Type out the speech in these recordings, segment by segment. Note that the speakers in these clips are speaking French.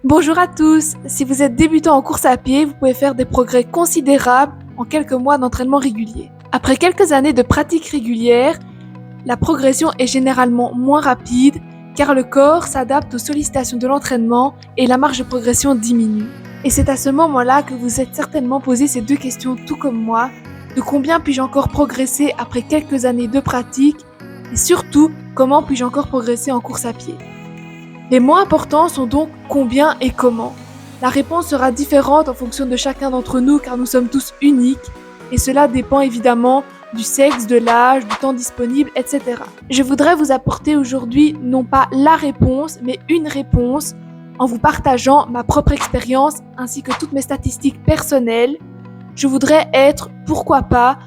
Bonjour à tous! Si vous êtes débutant en course à pied, vous pouvez faire des progrès considérables en quelques mois d'entraînement régulier. Après quelques années de pratique régulière, la progression est généralement moins rapide car le corps s'adapte aux sollicitations de l'entraînement et la marge de progression diminue. Et c'est à ce moment-là que vous êtes certainement posé ces deux questions tout comme moi. De combien puis-je encore progresser après quelques années de pratique? Et surtout, comment puis-je encore progresser en course à pied? Les mots importants sont donc combien et comment. La réponse sera différente en fonction de chacun d'entre nous car nous sommes tous uniques et cela dépend évidemment du sexe, de l'âge, du temps disponible, etc. Je voudrais vous apporter aujourd'hui non pas la réponse mais une réponse en vous partageant ma propre expérience ainsi que toutes mes statistiques personnelles. Je voudrais être, pourquoi pas,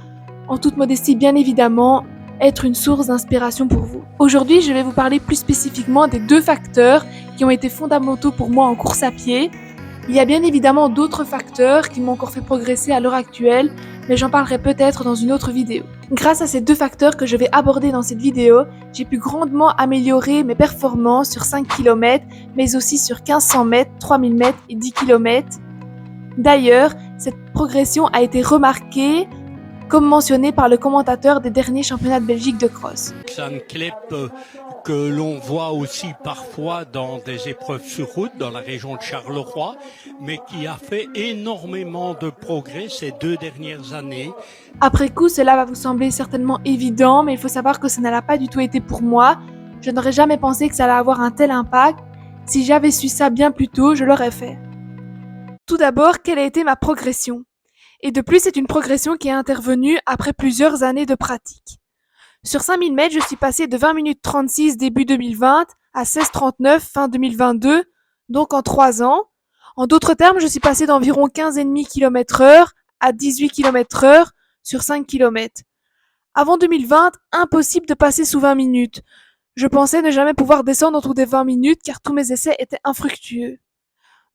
en toute modestie bien évidemment, être une source d'inspiration pour vous. Aujourd'hui, je vais vous parler plus spécifiquement des deux facteurs qui ont été fondamentaux pour moi en course à pied. Il y a bien évidemment d'autres facteurs qui m'ont encore fait progresser à l'heure actuelle, mais j'en parlerai peut-être dans une autre vidéo. Grâce à ces deux facteurs que je vais aborder dans cette vidéo, j'ai pu grandement améliorer mes performances sur 5 km, mais aussi sur 1500 mètres, 3000 mètres et 10 km. D'ailleurs, cette progression a été remarquée comme mentionné par le commentateur des derniers championnats de Belgique de cross. Sam Klepp, que l'on voit aussi parfois dans des épreuves sur route dans la région de Charleroi, mais qui a fait énormément de progrès ces 2 dernières années. Après coup, cela va vous sembler certainement évident, mais il faut savoir que ça n'a pas du tout été pour moi. Je n'aurais jamais pensé que ça allait avoir un tel impact. Si j'avais su ça bien plus tôt, je l'aurais fait. Tout d'abord, quelle a été ma progression? Et de plus, c'est une progression qui est intervenue après plusieurs années de pratique. Sur 5000 mètres, je suis passée de 20 minutes 36 début 2020 à 16,39 fin 2022, donc en 3 ans. En d'autres termes, je suis passée d'environ 15,5 km/h à 18 km/h sur 5 km. Avant 2020, impossible de passer sous 20 minutes. Je pensais ne jamais pouvoir descendre en dessous des 20 minutes car tous mes essais étaient infructueux.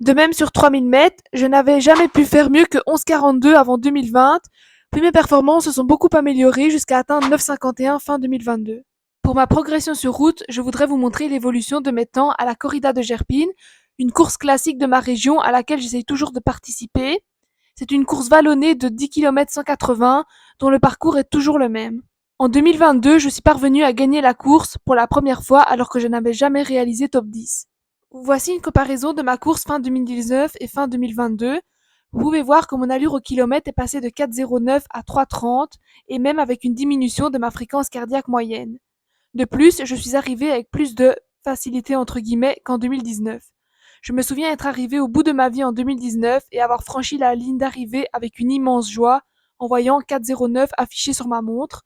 De même sur 3000 mètres, je n'avais jamais pu faire mieux que 11,42 avant 2020, puis mes performances se sont beaucoup améliorées jusqu'à atteindre 9,51 fin 2022. Pour ma progression sur route, je voudrais vous montrer l'évolution de mes temps à la corrida de Gerpine, une course classique de ma région à laquelle j'essaye toujours de participer. C'est une course vallonnée de 10 km 180 dont le parcours est toujours le même. En 2022, je suis parvenue à gagner la course pour la première fois alors que je n'avais jamais réalisé top 10. Voici une comparaison de ma course fin 2019 et fin 2022. Vous pouvez voir que mon allure au kilomètre est passée de 4,09 à 3,30 et même avec une diminution de ma fréquence cardiaque moyenne. De plus, je suis arrivée avec plus de facilité entre guillemets qu'en 2019. Je me souviens être arrivée au bout de ma vie en 2019 et avoir franchi la ligne d'arrivée avec une immense joie en voyant 4,09 affiché sur ma montre,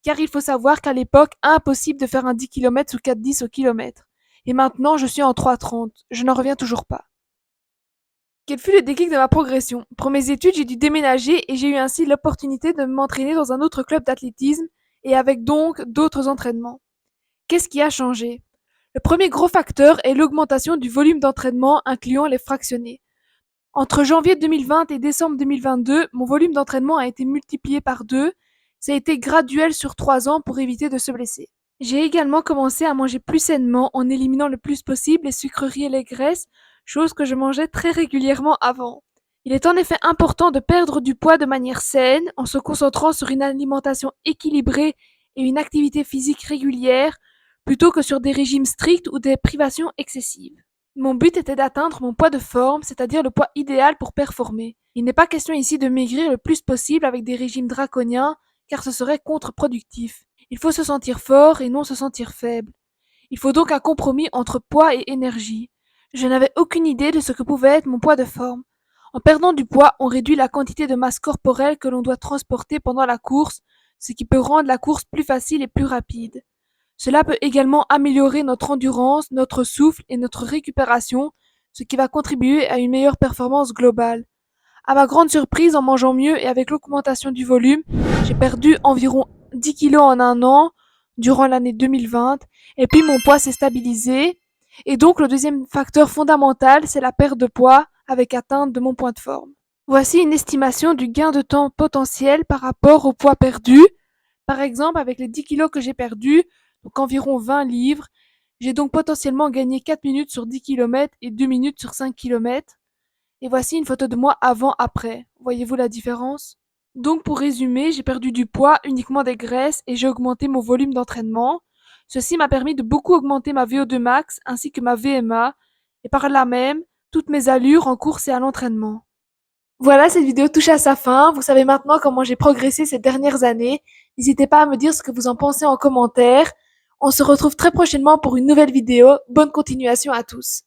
car il faut savoir qu'à l'époque, impossible de faire un 10 km sous 4,10 au kilomètre. Et maintenant, je suis en 3,30. Je n'en reviens toujours pas. Quel fut le déclic de ma progression? Pour mes études, j'ai dû déménager et j'ai eu ainsi l'opportunité de m'entraîner dans un autre club d'athlétisme et avec donc d'autres entraînements. Qu'est-ce qui a changé? Le premier gros facteur est l'augmentation du volume d'entraînement incluant les fractionnés. Entre janvier 2020 et décembre 2022, mon volume d'entraînement a été multiplié par 2. Ça a été graduel sur 3 ans pour éviter de se blesser. J'ai également commencé à manger plus sainement en éliminant le plus possible les sucreries et les graisses, chose que je mangeais très régulièrement avant. Il est en effet important de perdre du poids de manière saine en se concentrant sur une alimentation équilibrée et une activité physique régulière plutôt que sur des régimes stricts ou des privations excessives. Mon but était d'atteindre mon poids de forme, c'est-à-dire le poids idéal pour performer. Il n'est pas question ici de maigrir le plus possible avec des régimes draconiens car ce serait contre-productif. Il faut se sentir fort et non se sentir faible. Il faut donc un compromis entre poids et énergie. Je n'avais aucune idée de ce que pouvait être mon poids de forme. En perdant du poids, on réduit la quantité de masse corporelle que l'on doit transporter pendant la course, ce qui peut rendre la course plus facile et plus rapide. Cela peut également améliorer notre endurance, notre souffle et notre récupération, ce qui va contribuer à une meilleure performance globale. À ma grande surprise, en mangeant mieux et avec l'augmentation du volume, j'ai perdu environ 10 kilos en un an durant l'année 2020 et puis mon poids s'est stabilisé. Et donc le deuxième facteur fondamental, c'est la perte de poids avec atteinte de mon point de forme. Voici une estimation du gain de temps potentiel par rapport au poids perdu. Par exemple, avec les 10 kilos que j'ai perdus, donc environ 20 livres, J'ai donc potentiellement gagné 4 minutes sur 10 kilomètres et 2 minutes sur 5 kilomètres. Et voici une photo de moi avant-après. Voyez-vous la différence? Donc pour résumer, j'ai perdu du poids, uniquement des graisses, et j'ai augmenté mon volume d'entraînement. Ceci m'a permis de beaucoup augmenter ma VO2 max ainsi que ma VMA, et par là même, toutes mes allures en course et à l'entraînement. Voilà, cette vidéo touche à sa fin. Vous savez maintenant comment j'ai progressé ces dernières années. N'hésitez pas à me dire ce que vous en pensez en commentaire. On se retrouve très prochainement pour une nouvelle vidéo. Bonne continuation à tous.